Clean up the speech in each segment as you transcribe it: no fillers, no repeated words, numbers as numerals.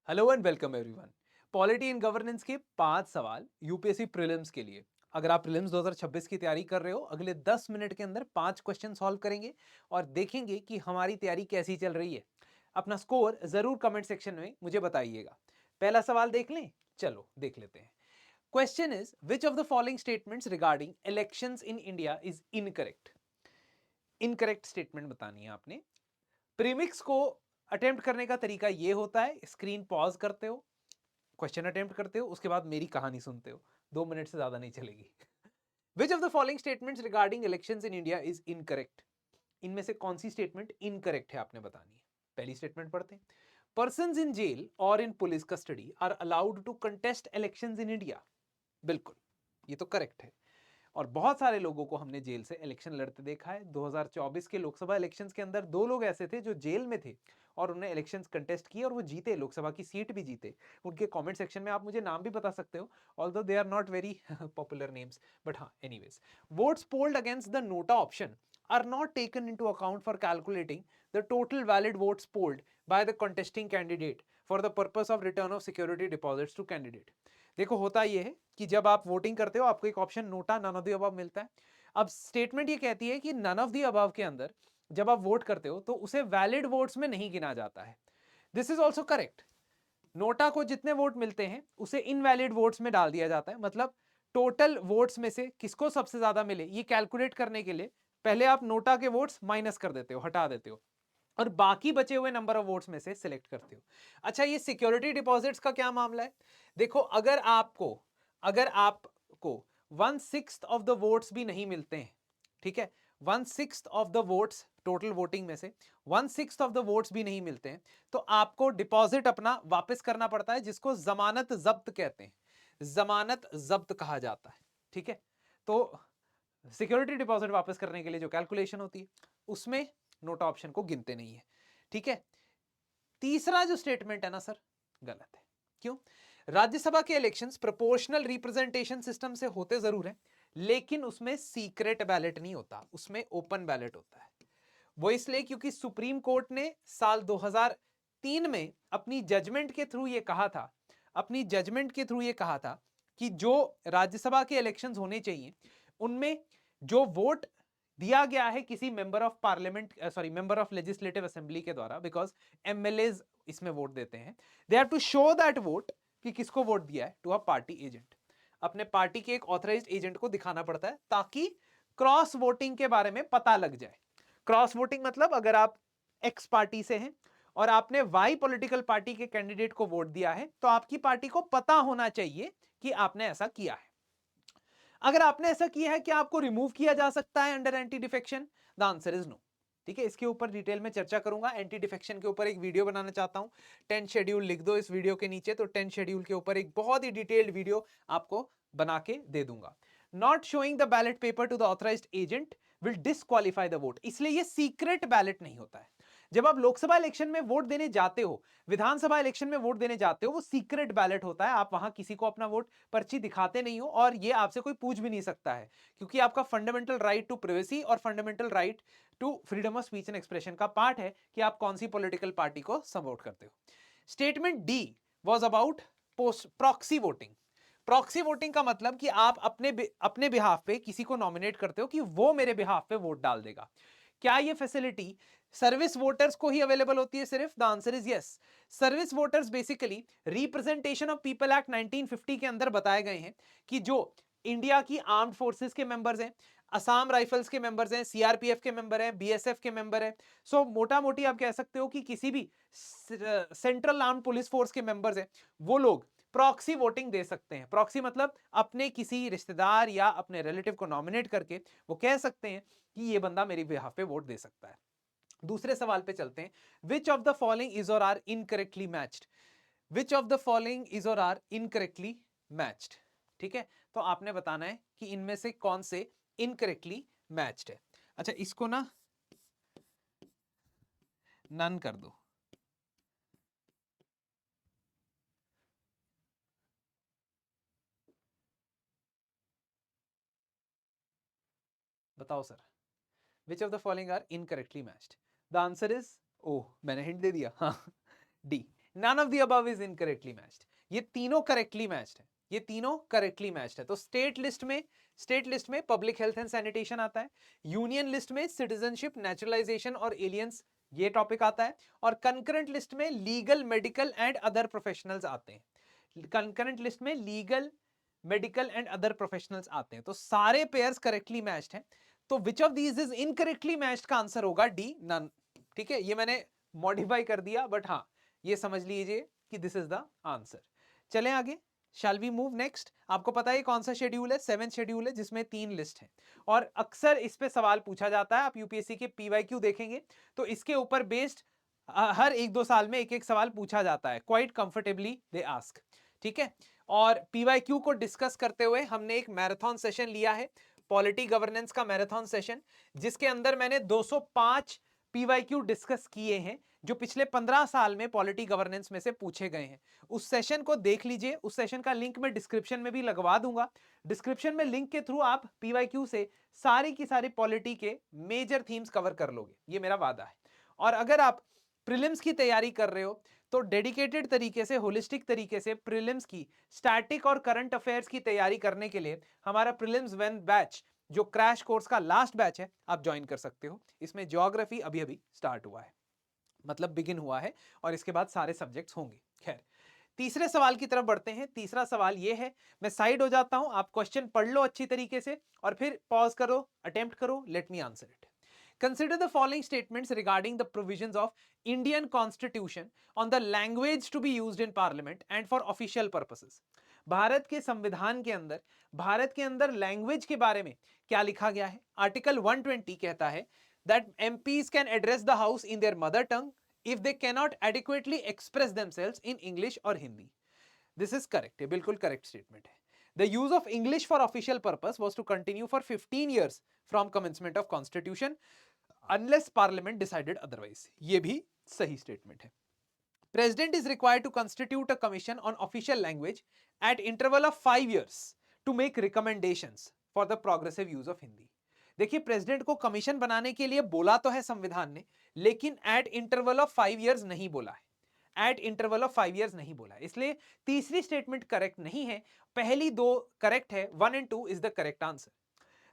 Hello and welcome everyone. Polity and governance के 5 सवाल UPSC prelims के लिए। अगर आप प्रीलिम्स 2026 की तैयारी कर रहे हो, अगले 10 मिनट के अंदर 5 क्वेश्चन सॉल्व करेंगे और देखेंगे कि हमारी तैयारी कैसी चल रही है। अपना स्कोर जरूर कमेंट सेक्शन में मुझे बताइएगा। पहला सवाल देख लें। चलो देख लेते हैं। Question is which of the following statements regarding elections in India is incorrect. Incorrect statement बतानी है आपने। प्रीमिक्स को अटेम्प्ट करने का तरीका यह होता है, स्क्रीन पॉज करते हो, क्वेश्चन अटेम्प्ट करते हो, उसके बाद मेरी कहानी सुनते हो। 2 मिनट से ज्यादा नहीं चलेगी। विच of the following statements regarding elections in India is incorrect. इनमें से कौन सी स्टेटमेंट इनकरेक्ट है आपने बतानी है। पहली स्टेटमेंट पढ़ते हैं। पर्सन्स इन जेल और in police custody are allowed to contest elections in India. बिल्कुल, ये तो करेक्ट है। और बहुत सारे लोगों को हमने जेल से इलेक्शन लड़ते देखा है। 2024 के लोकसभा इलेक्शंस के अंदर 2 लोग ऐसे थे जो जेल में थे और उन्होंने इलेक्शंस कंटेस्ट किए और वो जीते, लोकसभा की सीट भी जीते। उनके कमेंट सेक्शन में आप मुझे नाम भी बता सकते हो, although they are not very popular names, but हाँ, anyways. Votes polled against the NOTA option are not taken into account for calculating the total valid votes polled by the contesting candidate for the purpose of return of security deposits to candidate। देखो, होता यह है कि जब आप voting करते हो आपको एक option NOTA none of the above मिलता है। अब स्टेटमेंट ये कहती है कि नन ऑफ द अबव के अंदर जब आप वोट करते हो तो उसे वैलिड वोट्स में नहीं गिना जाता है। This is also correct. NOTA को जितने वोट मिलते हैं उसे इनवैलिड वोट्स में डाल दिया जाता है। मतलब टोटल वोट्स में से किसको सबसे ज्यादा मिले ये कैलकुलेट करने के लिए पहले आप नोटा के वोट्स माइनस कर देते हो, हटा देते हो, और बाकी बचे हुए नंबर ऑफ वोट्स में से सिलेक्ट करते हो। अच्छा, ये सिक्योरिटी डिपॉजिट्स का क्या मामला है? देखो, अगर आपको 1/6 ऑफ द वोट्स भी नहीं मिलते हैं, ठीक है, 1/6 of the votes total voting में से 1/6 ऑफ द वोट्स भी नहीं मिलते हैं तो आपको डिपॉजिट अपना वापस करना पड़ता है, जिसको जमानत जब्त कहते हैं। जमानत जब्त कहा जाता है, ठीक है। तो सिक्योरिटी डिपॉजिट वापस करने के लिए जो कैलकुलेशन होती है उसमें नोटा ऑप्शन को गिनते नहीं है, ठीक है। तीसरा जो स्टेटमेंट है ना सर, गलत है। क्यों? राज्यसभा के इलेक्शंस प्रोपोर्शनल रिप्रेजेंटेशन सिस्टम से होते जरूर है, लेकिन उसमें सीक्रेट बैलेट नहीं होता, उसमें ओपन बैलेट होता है। वो इसलिए क्योंकि सुप्रीम कोर्ट ने साल 2003 में अपनी जजमेंट के थ्रू ये कहा था, कि जो राज्यसभा के इलेक्शंस होने चाहिए उनमें जो वोट दिया गया है किसी member of parliament, member of legislative assembly के द्वारा, बिकॉज एमएलएज इसमें वोट देते हैं, they have to show that vote कि किसको वोट दिया है टू अ पार्टी एजेंट। अपने पार्टी के एक ऑथराइज्ड एजेंट को दिखाना पड़ता है ताकि क्रॉस वोटिंग के बारे में पता लग जाए। क्रॉस वोटिंग मतलब अगर आप एक्स पार्टी से हैं और आपने वाई पॉलिटिकल पार्टी के कैंडिडेट को वोट दिया है तो आपकी पार्टी को पता होना चाहिए कि आपने ऐसा किया है। अगर आपने ऐसा किया है, क्या आपको रिमूव किया जा सकता है under anti defection? The answer is no. ठीक है, इसके ऊपर डिटेल में चर्चा करूंगा। एंटी डिफेक्शन के ऊपर एक वीडियो बनाना चाहता हूं। 10 शेड्यूल लिख दो इस वीडियो के नीचे, तो 10 शेड्यूल के ऊपर एक बहुत ही डिटेल्ड वीडियो आपको बना के दे दूंगा। Not showing the ballot paper two the authorised agent will disqualify the vote. इसलिए ये सीक्रेट बैलेट नहीं होता है। जब आप लोकसभा इलेक्शन में वोट देने जाते हो, विधानसभा इलेक्शन में वोट देने जाते हो, वो सीक्रेट बैलेट होता है। आप वहां किसी को अपना वोट पर्ची दिखाते नहीं हो और ये आपसे कोई पूछ भी नहीं सकता है, क्योंकि आपका फंडामेंटल राइट टू प्राइवेसी और fundamental right to freedom of speech and expression का पार्ट है कि आप कौन सी पॉलिटिकल पार्टी को सपोर्ट करते हो। Statement D was about proxy voting. Proxy voting का मतलब कि आप अपने बिहाफ पे किसी को नॉमिनेट करते हो कि वो मेरे बिहाफ पे वोट डाल देगा। क्या ये फैसिलिटी सर्विस वोटर्स को ही अवेलेबल होती है सिर्फ? The answer is yes. Service voters basically representation of people act 1950 के अंदर बताए गए हैं कि जो इंडिया की आर्म्ड फोर्सेस के मेंबर्स हैं, असम राइफल्स के मेंबर्स हैं, सीआरपीएफ के मेंबर हैं, बीएसएफ के मेंबर हैं, सो मोटा मोटी आप कह सकते हो कि किसी भी सेंट्रल आर्म्ड पुलिस फोर्स के मेंबर्स हैं, वो लोग प्रॉक्सी वोटिंग दे सकते हैं। प्रॉक्सी मतलब अपने किसी रिश्तेदार या अपने रिलेटिव को नॉमिनेट करके वो कह सकते हैं कि ये बंदा मेरी बिहाफ पे वोट दे सकता है। दूसरे सवाल पे चलते हैं। Which of the following is or are incorrectly matched? Which of the following is or are incorrectly matched? ठीक है, तो आपने बताना है कि इनमें से कौन से इनकरेक्टली मैच्ड है। अच्छा, इसको ना नन कर दो। बताओ sir, which of the following are incorrectly matched? The answer is, oh मैंने हिंट दे दिया, हाँ, D. none of the above is incorrectly matched. ये तीनों करेक्टली मैच्ड है, ये तीनों करेक्टली मैच्ड है। तो स्टेट लिस्ट में पब्लिक हेल्थ एंड सैनिटेशन आता है, यूनियन लिस्ट में सिटीजनशिप, नेचुरलाइजेशन और एलियंस ये टॉपिक आता है, और कंकरेंट लिस्ट में legal, medical and other professionals आते हैं। कंकरेंट लिस्ट में legal, medical and other professionals आते हैं। तो सारे पेयर्स करेक्टली मैच्ड हैं। तो which of these is incorrectly matched का आंसर होगा डी, नन। ठीक है, ये मैंने मॉडिफाई कर दिया, बट हाँ ये समझ लीजिए कि दिस इज द आंसर। चलें आगे, शैल वी मूव नेक्स्ट। आपको पता है कौन सा शेड्यूल है? 7th शेड्यूल है, जिसमें 3 लिस्ट है, और अक्सर इस पे सवाल पूछा जाता है। आप यूपीएससी के पीवाईक्यू देखेंगे तो इसके ऊपर बेस्ड हर 1-2 साल में एक सवाल पूछा जाता है, क्वाइट कंफर्टेबली दे आस्क। ठीक है, और पीवाईक्यू को डिस्कस करते हुए हमने एक मैराथन सेशन लिया है, पॉलिटी गवर्नेंस का मैराथन सेशन, जिसके अंदर मैंने 205 पीवाईक्यू डिस्कस किए हैं जो पिछले 15 साल में पॉलिटी गवर्नेंस में से पूछे गए हैं। उस सेशन को देख लीजिए, उस सेशन का लिंक मैं डिस्क्रिप्शन में भी लगवा दूंगा। डिस्क्रिप्शन में लिंक के थ्रू आप पीवाईक्यू से सारी की सारी पॉलिटी के मेजर थीम्स कवर कर लोगे, ये मेरा वादा है। और अगर आप प्रीलिम्स की तैयारी कर रहे हो तो डेडिकेटेड तरीके से, होलिस्टिक तरीके से प्रीलिम्स की स्टैटिक और करंट अफेयर्स की तैयारी करने के लिए हमारा प्रीलिम्स 1 बैच, जो क्रैश कोर्स का लास्ट बैच है, आप ज्वाइन कर सकते हो। इसमें ज्योग्राफी अभी अभी स्टार्ट हुआ है, मतलब बिगिन हुआ है, और इसके बाद सारे सब्जेक्ट्स होंगे। खैर, तीसरे सवाल की तरफ बढ़ते हैं। तीसरा सवाल ये है, मैं साइड हो जाता हूं, आप क्वेश्चन पढ़ लो अच्छी तरीके से और फिर पॉज करो, अटेम्प्ट करो, let me answer it. Consider the following statements regarding the provisions of Indian Constitution on the language to be used in Parliament and for official purposes. Bharat के संविधान के अंदर, भारत के अंदर लैंग्वेज के बारे में क्या लिखा गया है? आर्टिकल 120 कहता है that MPs can address the House in their mother tongue if they cannot adequately express themselves in English or Hindi. This is correct, ये बिल्कुल करेक्ट स्टेटमेंट है। The use of English for official purpose was to continue for 15 years from commencement of Constitution unless Parliament decided otherwise. ये भी सही statement है। President is required to constitute a commission on official language at interval of 5 years to make recommendations for the progressive use of Hindi. देखिए, president को commission बनाने के लिए बोला तो है संविधान ने, लेकिन एट इंटरवल ऑफ 5 इयर्स नहीं बोला है, एट इंटरवल ऑफ 5 इयर्स नहीं बोला है, इसलिए तीसरी स्टेटमेंट करेक्ट नहीं है, पहली दो करेक्ट है, 1 and 2 is the correct answer.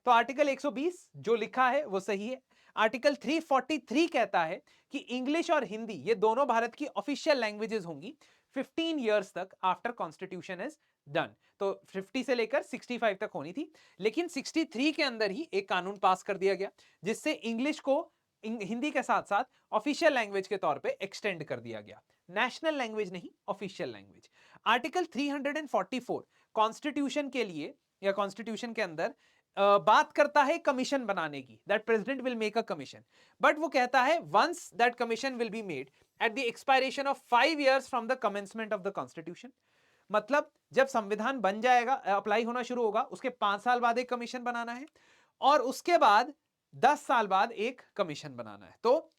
तो आर्टिकल 120 जो लिखा है वो सही है। आर्टिकल 343 कहता है कि इंग्लिश और हिंदी ये दोनों भारत की ऑफिशियल लैंग्वेजेस होंगी 15 इयर्स तक आफ्टर कॉन्स्टिट्यूशन इज डन। तो 50 से लेकर 65 तक होनी थी, लेकिन 63 के अंदर ही एक कानून पास कर दिया गया जिससे इंग्लिश को हिंदी के साथ साथ ऑफिशियल लैंग्वेज के तौर पे एक्सटेंड कर दिया गया, नेशनल लैंग्वेज नहीं, ऑफिशियल लैंग्वेज। आर्टिकल 344 कॉन्स्टिट्यूशन के लिए या कॉन्स्टिट्यूशन के अंदर बात करता है कमीशन बनाने की, that president will make a commission, but वो कहता है once that commission will be made at the expiration of 5 years from the commencement of the constitution. मतलब जब संविधान बन जाएगा, अप्लाई होना शुरू होगा, उसके 5 साल बाद एक कमीशन बनाना है और उसके बाद 10 साल बाद एक कमीशन बनाना है। तो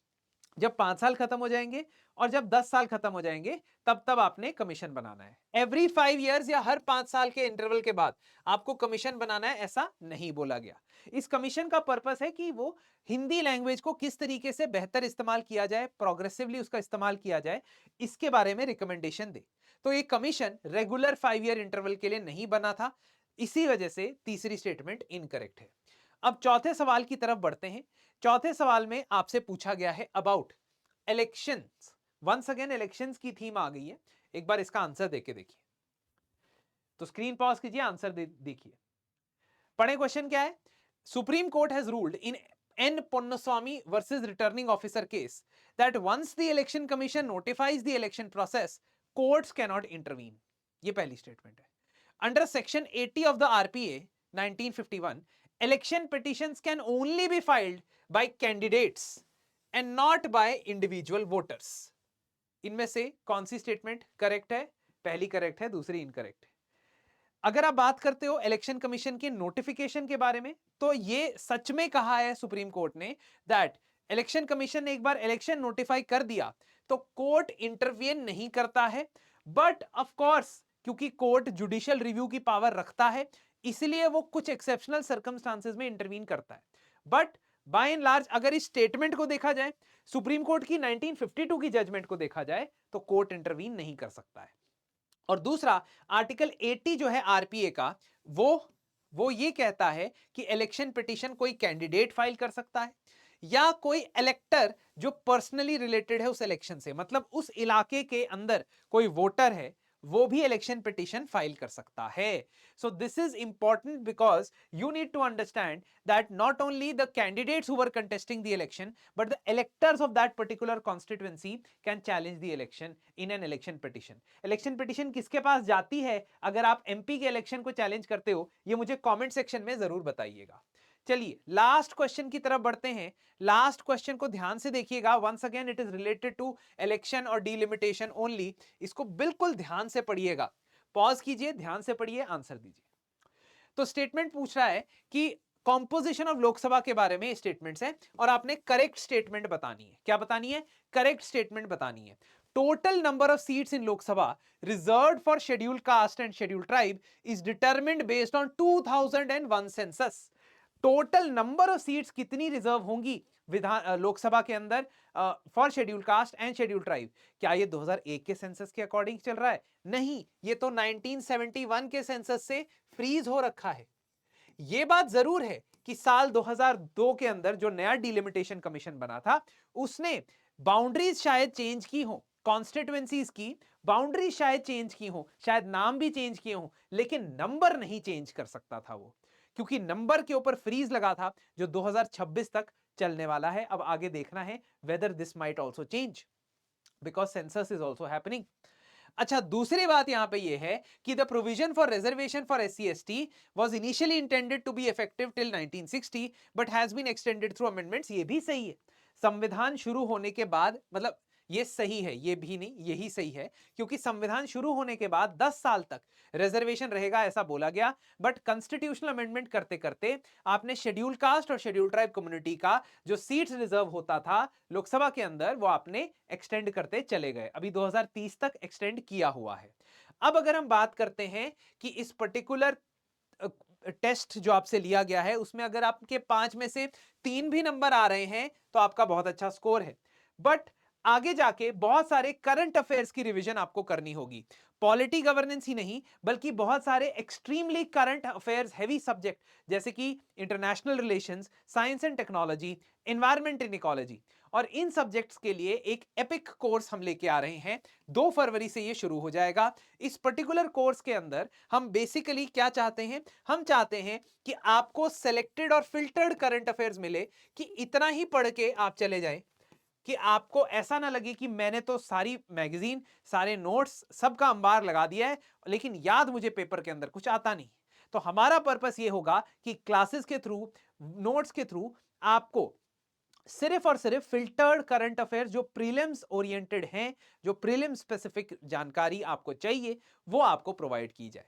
जब 5 साल खत्म हो जाएंगे और जब 10 साल खत्म हो जाएंगे तब आपने कमीशन बनाना है। एवरी 5 इयर्स या हर 5 साल के इंटरवल के बाद आपको कमीशन बनाना है, ऐसा नहीं बोला गया। इस कमीशन का पर्पस है कि वो हिंदी लैंग्वेज को किस तरीके से बेहतर इस्तेमाल किया जाए, प्रोग्रेसिवली उसका इस्तेमाल किया जाए, इसके बारे में रिकमेंडेशन दे। तो ये कमीशन रेगुलर 5 ईयर इंटरवल के लिए नहीं बना था, इसी वजह से तीसरी स्टेटमेंट इनकरेक्ट है। अब चौथे सवाल की तरफ बढ़ते हैं। चौथे सवाल में आपसे पूछा गया है about elections. Once again elections की थीम आ गई है, एक बार इसका आंसर देके देखिए। तो स्क्रीन पॉज कीजिए, आंसर देखिए। पढ़े क्वेश्चन क्या है? Supreme Court has ruled in N Ponnuswamy versus returning officer case that once the Election Commission notifies the election process courts can not intervene. ये पहली स्टेटमेंट है। Under section 80 of the RPA 1951 election petitions can only be filed by candidates and not by individual voters. इनमें से कौन सी statement correct है? पहली correct है, दूसरी इनकरेक्ट है। अगर आप बात करते हो इलेक्शन कमीशन के नोटिफिकेशन के बारे में, तो ये सच में कहा है सुप्रीम कोर्ट ने दैट इलेक्शन कमीशन ने एक बार इलेक्शन नोटिफाई कर दिया तो कोर्ट इंटरवीन नहीं करता है, बट ऑफ कोर्स क्योंकि कोर्ट जुडिशियल रिव्यू की पावर रखता है इसलिए वो कुछ एक्सेप्शनल सर्कमस्टांसेस में इंटरवीन करता है। बट बाय एंड लार्ज अगर इस स्टेटमेंट को देखा जाए, सुप्रीम कोर्ट की 1952 की जजमेंट को देखा जाए, तो कोर्ट इंटरवीन नहीं कर सकता है। और दूसरा आर्टिकल 80 जो है आरपीए का, वो ये कहता है कि इलेक्शन पिटीशन कोई कैंडिडेट फाइल कर सकता है या कोई इलेक्टर जो पर्सनली रिलेटेड है उस इलेक्शन से, मतलब उस इलाके के अंदर कोई वोटर है वो भी इलेक्शन पिटीशन फाइल कर सकता है। So this is important because you need to understand that not only the candidates who were contesting the election but the electors of that particular constituency can challenge the election in an election petition. Election petition किसके पास जाती है अगर आप MP के election को challenge करते हो, ये मुझे कमेंट सेक्शन में जरूर बताइएगा। चलिए लास्ट क्वेश्चन की तरफ बढ़ते हैं। लास्ट क्वेश्चन को ध्यान से देखिएगा, once again it is related to election और डिलिमिटेशन ओनली। इसको बिल्कुल ध्यान से पढ़िएगा, पॉज कीजिए, ध्यान से पढ़िए, आंसर दीजिए। तो स्टेटमेंट पूछ रहा है कि कॉम्पोजिशन ऑफ लोकसभा के बारे में स्टेटमेंट्स है और आपने करेक्ट स्टेटमेंट बतानी है। क्या बतानी है? करेक्ट स्टेटमेंट बतानी है। Total number of seats in Lok Sabha reserved for scheduled caste and scheduled tribe is determined based on 2001 census. Total number of seats कितनी रिजर्व होंगी विधान लोकसभा के अंदर for scheduled caste and scheduled tribe, क्या ये 2001 के सेंसस के अकॉर्डिंग चल रहा है? नहीं, ये तो 1971 के सेंसस से फ्रीज हो रखा है। ये बात जरूर है कि साल 2002 के अंदर जो नया डिलिमिटेशन कमीशन बना था उसने बाउंड्रीज शायद चेंज की हो, कॉन्स्टिट्यूएंसीज की बाउंड्रीज शायद चेंज की हो, शायद नाम भी चेंज किए हो, लेकिन नंबर नहीं चेंज कर सकता था वो, क्योंकि नंबर के ऊपर फ्रीज लगा था जो 2026 तक चलने वाला है। अब आगे देखना है whether this might also change because census is also happening. अच्छा, दूसरी बात यहां पे ये है कि the provision for reservation for SC/ST was initially intended to be effective till 1960 but has been extended through amendments. ये भी सही है, संविधान शुरू होने के बाद, मतलब ये सही है, ये भी नहीं, यही सही है, क्योंकि संविधान शुरू होने के बाद 10 साल तक रिजर्वेशन रहेगा ऐसा बोला गया, बट कॉन्स्टिट्यूशनल अमेंडमेंट करते करते आपने शेड्यूल कास्ट और शेड्यूल ट्राइब कम्युनिटी का जो सीट्स रिजर्व होता था लोकसभा के अंदर वो आपने एक्सटेंड करते चले गए, अभी 2030 तक एक्सटेंड किया हुआ है। अब अगर हम बात करते हैं कि इस पर्टिकुलर टेस्ट जो आपसे लिया गया है उसमें अगर आपके 5 में से 3 भी नंबर आ रहे हैं तो आपका बहुत अच्छा स्कोर है, बट आगे जाके बहुत सारे करंट अफेयर्स की रिवीजन आपको करनी होगी। पॉलिटी गवर्नेंस ही नहीं बल्कि बहुत सारे extremely current affairs heavy subject जैसे कि international relations, science and technology, environment and ecology, और इन सब्जेक्ट्स के लिए एक एपिक कोर्स हम लेके आ रहे हैं। 2 फरवरी से ये शुरू हो जाएगा। इस पर्टिकुलर कोर्स के अंदर हम बेसिकली क्या चाहते हैं? हम चाहते हैं कि आपको सेलेक्टेड और फिल्टर्ड करंट अफेयर्स मिले, कि इतना ही पढ़ के आप चले जाए कि आपको ऐसा ना लगे कि मैंने तो सारी मैगजीन, सारे नोट्स, सबका अंबार लगा दिया है लेकिन याद मुझे पेपर के अंदर कुछ आता नहीं। तो हमारा पर्पस ये होगा कि क्लासेस के थ्रू, नोट्स के थ्रू आपको सिर्फ और सिर्फ फिल्टर्ड करंट अफेयर्स जो प्रीलिम्स ओरिएंटेड हैं, जो प्रीलिम स्पेसिफिक जानकारी आपको चाहिए, वो आपको प्रोवाइड की जाए।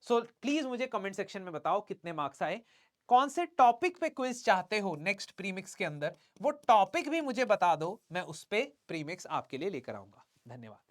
सो प्लीज मुझे कमेंट सेक्शन में बताओ कितने मार्क्स आए, कौन से टॉपिक पे क्विज चाहते हो नेक्स्ट प्रीमिक्स के अंदर, वो टॉपिक भी मुझे बता दो, मैं उस पे प्रीमिक्स आपके लिए लेकर आऊंगा। धन्यवाद।